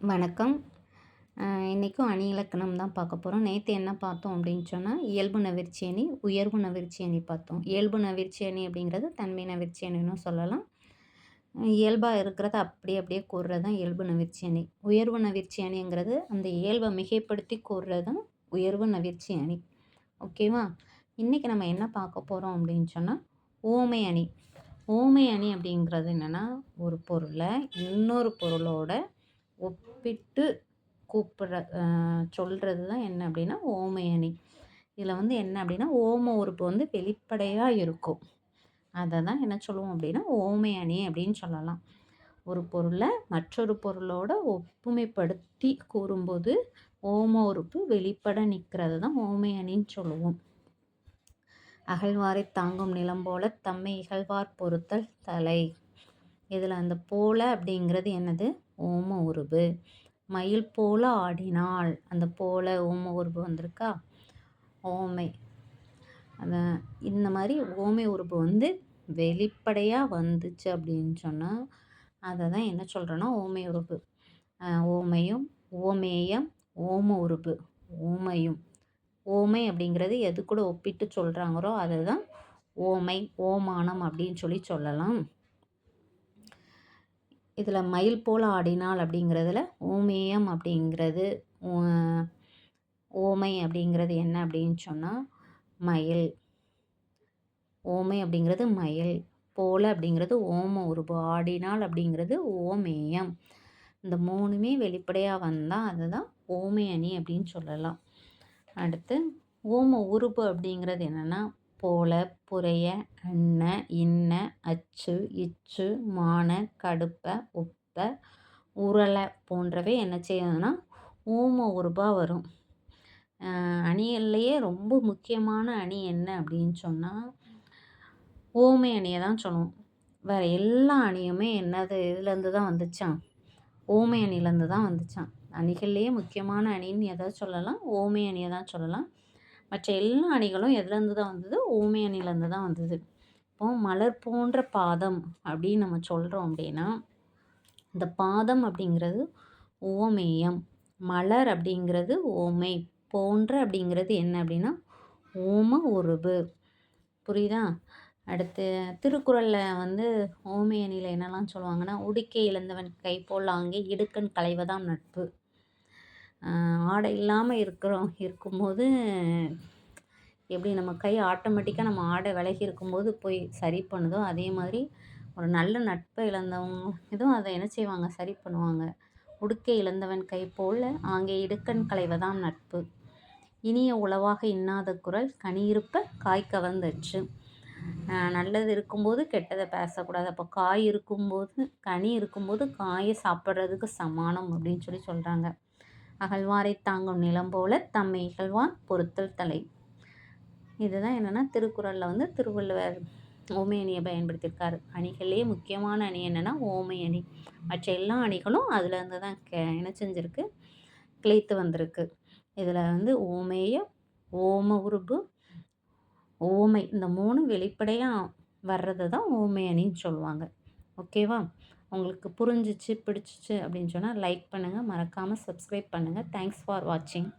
வணக்கம். இன்றைக்கும் அணி இலக்கணம் தான் பார்க்க போகிறோம். நேற்று என்ன பார்த்தோம் அப்படின்னு சொன்னால், இயல்பு நவிர்ச்சி அணி, உயர்வு நவிர்ச்சி அணி பார்த்தோம். இயல்பு நவிர்ச்சி அணி அப்படிங்கிறது தன்மை நவிர்ச்சி அணின்னு சொல்லலாம். இயல்பாக இருக்கிறத அப்படியே அப்படியே கூறுறது தான் இயல்பு நவிர்ச்சி அணி. உயர்வு நவிர்ச்சி அணிங்கிறது அந்த இயல்பை மிகைப்படுத்தி கூறுறது தான் உயர்வு நவிர்ச்சி அணி. ஓகேவா? இன்றைக்கி நம்ம என்ன பார்க்க போகிறோம் அப்படின்னு சொன்னால், ஓமை அணி. ஓமை அணி அப்படிங்கிறது என்னென்னா, ஒரு பொருளை இன்னொரு பொருளோட ஒப்பிட்டு கூப்பிடுற சொல்கிறது தான் என்ன அப்படின்னா ஓமை அணி. இதில் வந்து என்ன அப்படின்னா ஓம உறுப்பு வந்து வெளிப்படையாக இருக்கும். அதை தான் என்ன சொல்லுவோம் அப்படின்னா ஓமை அணி அப்படின்னு சொல்லலாம். ஒரு பொருளை மற்றொரு பொருளோட ஒப்புமைப்படுத்தி கூறும்போது ஓம உறுப்பு வெளிப்பட நிற்கிறது தான் ஓமை அணின்னு சொல்லுவோம். அகழ்வாரை தாங்கும் நிலம் போல தம்மை இகழ்வார் பொறுத்தல் தலை. இதில் அந்த போல அப்படிங்கிறது என்னது? ஓம உருபு. மயில் போல ஆடினாள், அந்த போல ஓம உருபு வந்திருக்கா? ஓமை. இந்த மாதிரி ஓமை உருபு வந்து வெளிப்படையாக வந்துச்சு அப்படின்னு சொன்னால் அதை தான் என்ன சொல்கிறோன்னா ஓமை உருபு. ஓமையும் ஓமேயம் ஓம உருபு. ஓமையும் ஓமை அப்படிங்கிறது எது கூட ஒப்பிட்டு சொல்கிறாங்களோ அதை தான் ஓமை ஓமானம் அப்படின்னு சொல்லலாம். இதில் மயில் போல் ஆடினாள் அப்படிங்கிறதுல ஓமேயம் அப்படிங்கிறது ஓமை அப்படிங்கிறது என்ன அப்படின்னு சொன்னால் மயில். ஓமை அப்படிங்கிறது மயில். போல அப்படிங்கிறது ஓம உருபு. ஆடினாள் அப்படிங்கிறது ஓமேயம். இந்த மூணுமே வெளிப்படையாக வந்தால் அதுதான் ஓமை அணி அப்படின்னு சொல்லலாம். அடுத்து ஓம உருபு அப்படிங்கிறது என்னென்னா போல, புரைய, அன்ன, இன்ன, அச்சு, இச்சு, மான, கடுப்ப, உப்ப, உரள போன்றவை என்ன செய்யுதுன்னா ஓம உருபாக வரும். அணிகள்லேயே ரொம்ப முக்கியமான அணி என்ன அப்படின்னு சொன்னால் ஓமை அணியை தான் சொல்லுவோம். வேறு எல்லா அணியுமே என்னது இதுலேருந்து தான் வந்துச்சான்? ஓமை அணிலேருந்து தான் வந்துச்சான். அணிகள்லேயே முக்கியமான அணின்னு எதை சொல்லலாம்? ஓமை அணியை தான் சொல்லலாம். மற்ற எல்லா அணிகளும் எதுலேருந்து தான் வந்தது? ஓமை அணிலேருந்து தான் வந்தது. இப்போ மலர் போன்ற பாதம் அப்படின்னு நம்ம சொல்கிறோம் அப்படின்னா இந்த பாதம் அப்படிங்கிறது ஓமேயம். மலர் அப்படிங்கிறது ஓமை. போன்ற அப்படிங்கிறது என்ன அப்படின்னா ஓம உருபு. புரியுதா? அடுத்து திருக்குறளில் வந்து ஓமை அணியில் என்னெல்லாம் சொல்லுவாங்கன்னா உடுக்கை இழந்தவன் கை போல் ஆங்கே இடுக்கண் களைவதாம் நட்பு. ஆடை இல்லாமல் இருக்கும்போது எப்படி நம்ம கை ஆட்டோமேட்டிக்காக நம்ம ஆடை விலகி இருக்கும்போது போய் சரி பண்ணுதோ அதே மாதிரி ஒரு நல்ல நட்பை இழந்தவங்க இதுவும் அதை என்ன செய்வாங்க? சரி பண்ணுவாங்க. உடுக்கை இழந்தவன் கை போல் ஆங்கே இடுக்கண் களைவதாம் நட்பு. இனிய உளவாக இன்னாத குரல் கனியிருப்ப காய் கவர்ந்தற்று. நல்லது இருக்கும்போது கெட்டதை பேசக்கூடாது. அப்போ காய் இருக்கும்போது கனி இருக்கும்போது காயை சாப்பிட்றதுக்கு சமானம் அப்படின்னு சொல்கிறாங்க. அகழ்வாரை தாங்கும் நிலம் போல தம்மை இகழ்வார் பொறுத்தல் தலை. இதுதான் என்னென்னா திருக்குறளில் வந்து திருவள்ளுவர் ஓமை அணியை பயன்படுத்தியிருக்காரு. அணிகளே முக்கியமான அணி என்னென்னா ஓமை அணி. மற்ற எல்லா அணிகளும் அதுலேருந்து தான் என்ன செஞ்சுருக்கு? கிளைத்து வந்திருக்கு. இதில் வந்து ஓமேய, ஓம உருபு, ஓமை இந்த மூணு வெளிப்படையாக வர்றது தான் ஓமை அணின்னு சொல்லுவாங்க. ஓகேவா? உங்களுக்கு புரிஞ்சிச்சு பிடிச்சிச்சு அப்படின்னு சொன்னால் லைக் பண்ணுங்கள். மறக்காமல் சப்ஸ்கிரைப் பண்ணுங்கள். தேங்க்ஸ் ஃபார் வாட்சிங்.